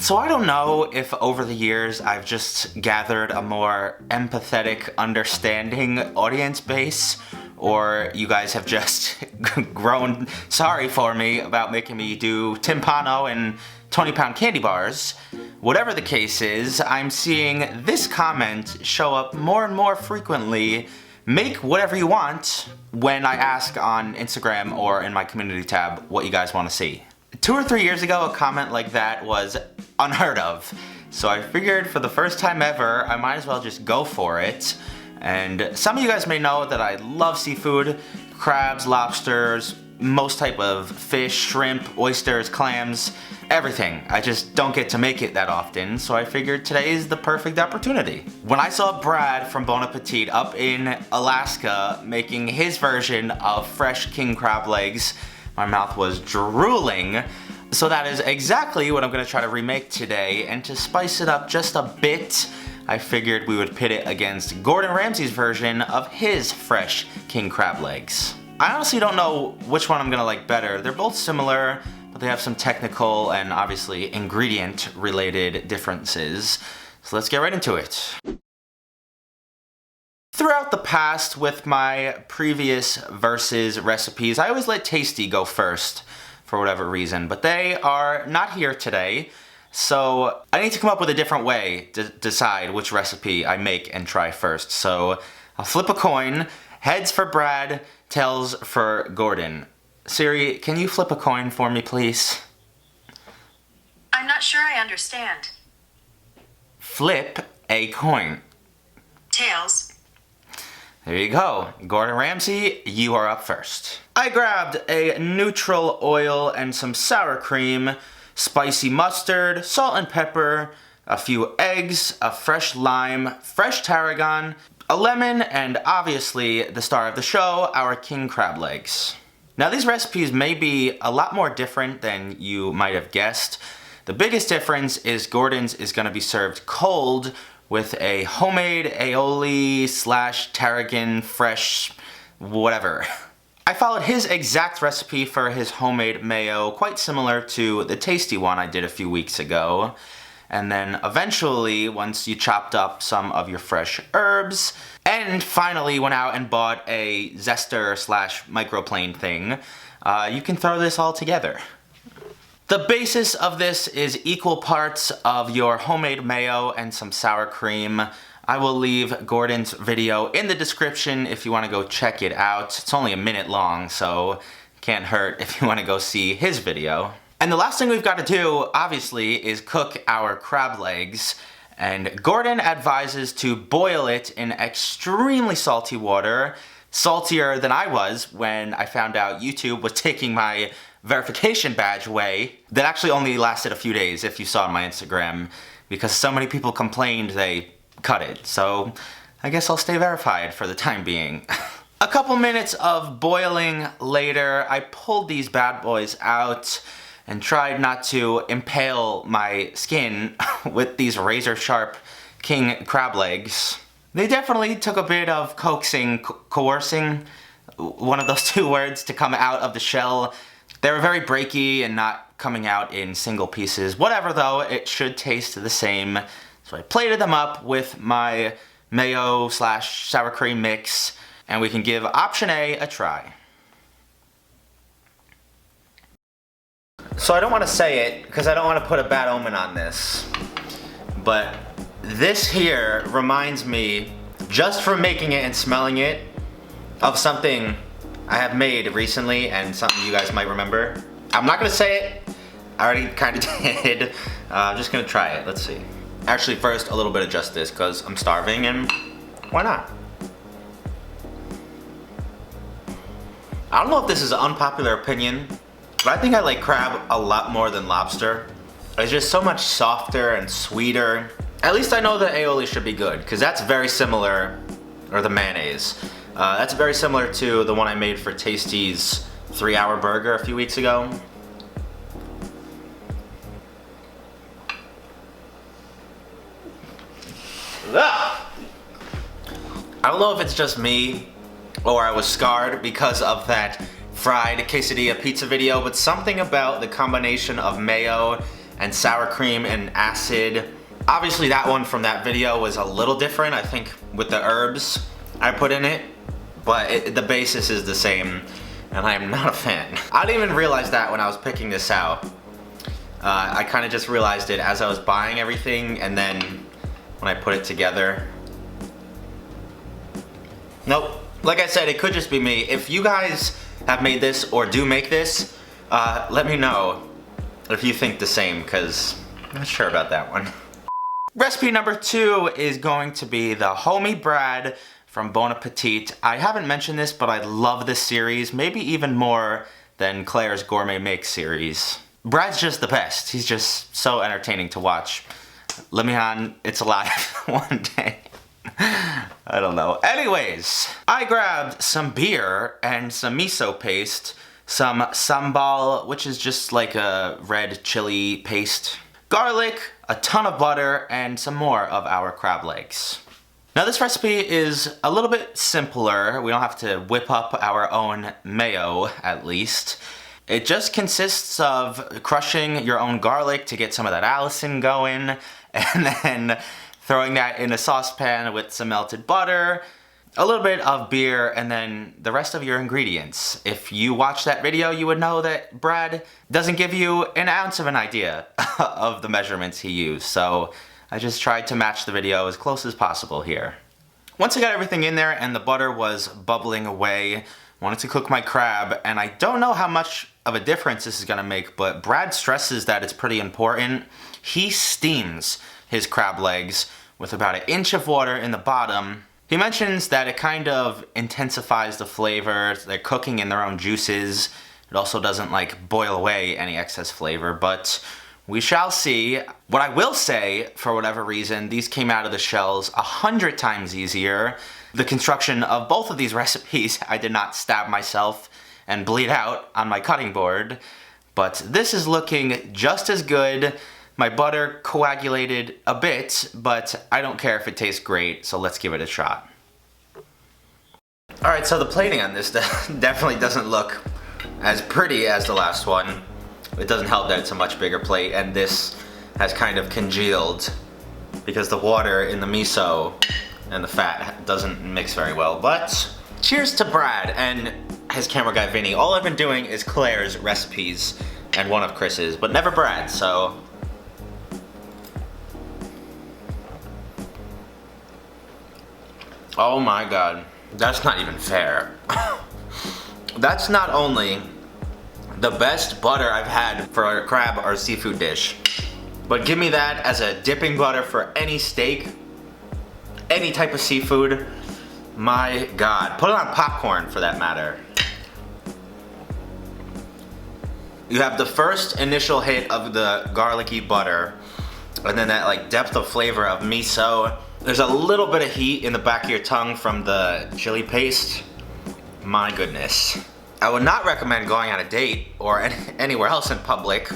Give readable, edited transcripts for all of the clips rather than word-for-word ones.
So I don't know if over the years I've just gathered a more empathetic, understanding audience base, or you guys have just grown sorry for me about making me do timpano and 20-pound candy bars. Whatever the case is, I'm seeing this comment show up more and more frequently. Make whatever you want when I ask on Instagram or in my community tab what you guys want to see. 2 or 3 years ago, a comment like that was unheard of. So I figured for the first time ever, I might as well just go for it. And some of you guys may know that I love seafood, crabs, lobsters, most type of fish, shrimp, oysters, clams, everything. I just don't get to make it that often, so I figured today is the perfect opportunity. When I saw Brad from Bon Appetit up in Alaska making his version of fresh king crab legs, my mouth was drooling. So that is exactly what I'm gonna try to remake today, and to spice it up just a bit, I figured we would pit it against Gordon Ramsay's version of his fresh king crab legs. I honestly don't know which one I'm gonna like better. They're both similar, but they have some technical and obviously ingredient related differences. So let's get right into it. Throughout the past with my previous versus recipes, I always let Tasty go first for whatever reason, but they are not here today. So I need to come up with a different way to decide which recipe I make and try first. So I'll flip a coin, heads for Brad, tails for Gordon. Siri, can you flip a coin for me, please? I'm not sure I understand. Flip a coin. Tails. There you go. Gordon Ramsay, you are up first. I grabbed a neutral oil and some sour cream, spicy mustard, salt and pepper, a few eggs, a fresh lime, fresh tarragon, a lemon, and obviously the star of the show, our king crab legs. Now these recipes may be a lot more different than you might have guessed. The biggest difference is Gordon's is going to be served cold with a homemade aioli / tarragon fresh whatever. I followed his exact recipe for his homemade mayo, quite similar to the tasty one I did a few weeks ago. And then eventually, once you chopped up some of your fresh herbs, and finally went out and bought a zester / microplane thing, you can throw this all together. The basis of this is equal parts of your homemade mayo and some sour cream. I will leave Gordon's video in the description if you want to go check it out. It's only a minute long, so can't hurt if you want to go see his video. And the last thing we've got to do, obviously, is cook our crab legs. And Gordon advises to boil it in extremely salty water, saltier than I was when I found out YouTube was taking my verification badge away. That actually only lasted a few days, if you saw on my Instagram, because so many people complained they cut it. So I guess I'll stay verified for the time being. A couple minutes of boiling later, I pulled these bad boys out and tried not to impale my skin with these razor sharp king crab legs. They definitely took a bit of coaxing, coercing, one of those two words, to come out of the shell. They were very breaky and not coming out in single pieces. Whatever though, it should taste the same. So I plated them up with my mayo / sour cream mix, and we can give option A a try. So I don't want to say it, because I don't want to put a bad omen on this, but this here reminds me, just from making it and smelling it, of something I have made recently and something you guys might remember. I'm not going to say it, I already kind of did. I'm just going to try it, let's see. Actually, first a little bit of justice, because I'm starving and why not? I don't know if this is an unpopular opinion, but I think I like crab a lot more than lobster. It's just so much softer and sweeter. At least I know the aioli should be good, because that's very similar, or the mayonnaise. That's very similar to the one I made for Tasty's 3-hour burger a few weeks ago. Ugh. I don't know if it's just me, or I was scarred because of that fried quesadilla pizza video, but something about the combination of mayo and sour cream and acid. Obviously that one from that video was a little different, I think, with the herbs I put in it, but the basis is the same, and I am not a fan. I didn't even realize that when I was picking this out. I kind of just realized it as I was buying everything, and then when I put it together. Nope. Like I said, it could just be me. If you guys have made this or do make this, let me know if you think the same, because I'm not sure about that one. Recipe number 2 is going to be the Homie Brad from Bon Appetit. I haven't mentioned this, but I love this series, maybe even more than Claire's Gourmet Make series. Brad's just the best. He's just so entertaining to watch. Let me on, it's alive one day. I don't know. Anyways, I grabbed some beer and some miso paste, some sambal, which is just like a red chili paste, garlic, a ton of butter, and some more of our crab legs. Now this recipe is a little bit simpler. We don't have to whip up our own mayo, at least. It just consists of crushing your own garlic to get some of that Allison going, and then throwing that in a saucepan with some melted butter, a little bit of beer, and then the rest of your ingredients. If you watched that video, you would know that Brad doesn't give you an ounce of an idea of the measurements he used, so I just tried to match the video as close as possible here. Once I got everything in there and the butter was bubbling away, I wanted to cook my crab, and I don't know how much of a difference this is gonna make, but Brad stresses that it's pretty important. He steams his crab legs with about 1 inch of water in the bottom. He mentions that it kind of intensifies the flavor. They're cooking in their own juices. It also doesn't like boil away any excess flavor, but we shall see. What I will say, for whatever reason, these came out of the shells 100 times easier. The construction of both of these recipes, I did not stab myself and bleed out on my cutting board, but this is looking just as good. My butter coagulated a bit, but I don't care if it tastes great, so let's give it a shot. Alright, so the plating on this definitely doesn't look as pretty as the last one. It doesn't help that it's a much bigger plate, and this has kind of congealed because the water in the miso and the fat doesn't mix very well. But cheers to Brad and his camera guy Vinny. All I've been doing is Claire's recipes and one of Chris's, but never Brad's, so oh my god, that's not even fair. That's not only the best butter I've had for a crab or seafood dish, but give me that as a dipping butter for any steak, any type of seafood. My god, put it on popcorn for that matter. You have the first initial hit of the garlicky butter, and then that like depth of flavor of miso. There's a little bit of heat in the back of your tongue from the chili paste. My goodness. I would not recommend going on a date or anywhere else in public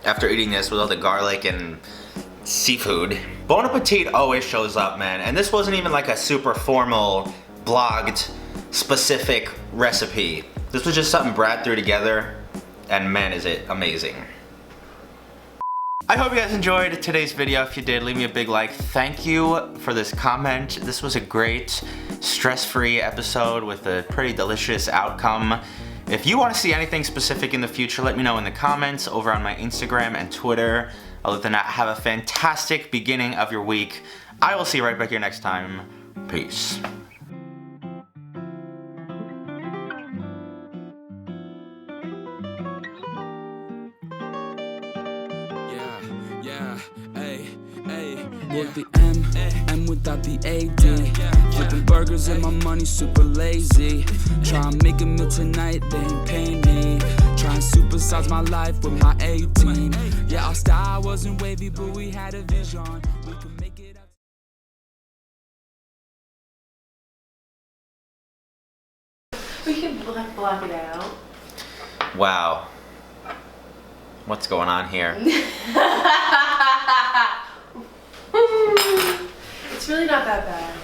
after eating this with all the garlic and seafood. Bon Appetit always shows up, man, and this wasn't even like a super formal, blogged, specific recipe. This was just something Brad threw together, and man is it amazing. I hope you guys enjoyed today's video. If you did, leave me a big like. Thank you for this comment. This was a great, stress-free episode with a pretty delicious outcome. If you want to see anything specific in the future, let me know in the comments over on my Instagram and Twitter. Other than that, have a fantastic beginning of your week. I will see you right back here next time. Peace. With the M without the AD. Flipping burgers and my money super lazy. Try and make a meal tonight, they ain't paying me. Try and supersize my life with my 18. Yeah, our style wasn't wavy, but we had a vision. We could make it up. We can block it out. Wow. What's going on here? It's really not that bad.